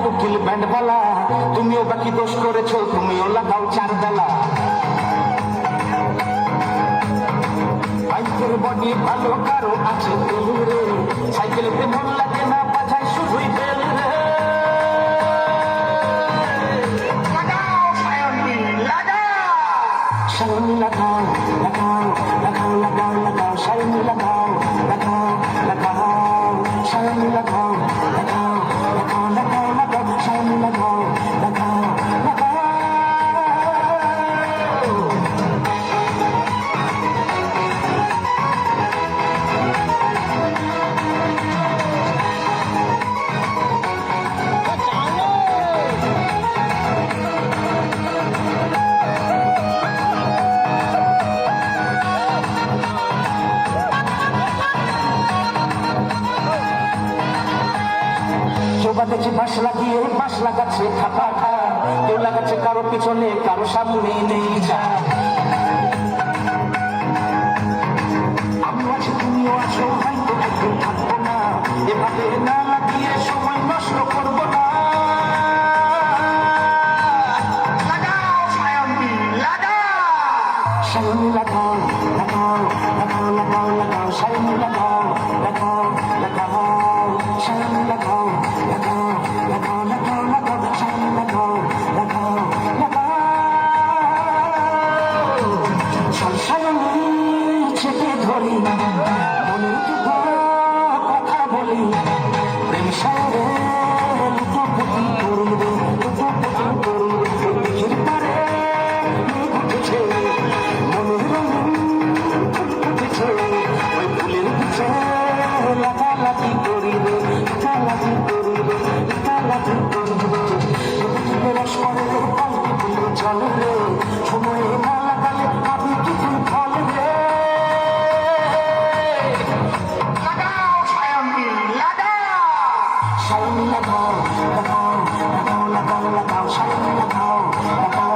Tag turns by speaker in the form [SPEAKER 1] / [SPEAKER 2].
[SPEAKER 1] উকিল ব্যান্ড বলা তুমিও বাকি দোষ করেছো, তুমিও লাগাও চার বেলা। বাইকের বডি ভালো কারো আছে তেল রে, সাইকেলেতে মন লাগে না বাজায় শুধুই বেল রে। সায়নি লাগাও লাগাও লাগাও লাগাও লাগাও সায়নি লাগাও লাগাও লাগাও সায়নি লাগাও লাগাও লাগাও লাগাও লাগাও সায়নি লাগাও লাগাও লাগাও। বাঁধেছে বাঁশ লাগিয়ে বাঁশ লাগাচ্ছে খাপা খা, কেউ লাগাচ্ছে কারো পিছনে কারো সামনে নেই যা। আমিও আছি তুমিও আছো, হয়তো একদিন থাকবো না, এভাবে না লাগিয়ে সময় নষ্ট করবো না। সায়নি লাগাও লাগাও লাগাও লাগাও লাগাও সায়নি লাগাও লাগাও লাগাও সায়নি লাগাও লাগাও লাগাও লাগাও লাগাও সায়নি লাগাও লাগাও লাগাও। সায়নি চেপে ধরি মনের কথা বলি, প্রেম সায়রে লুটোপুটি করবে লুটোপুটি করবে। দিঘির পারে মেঘ উঠেছে মনের রঙিন উঠেছে, ওই ফুলের পিছে লাফালাফি করিবে লাফালাফি করিবে লাফালাফি করিবে। রস করে পাল্টি ফুল চলে রে, সময়ে না লাগালে আমি কিছু ফল রে। সায়নি লাগাও লাগাও লাগাও লাগাও লাগাও সায়নি লাগাও লাগাও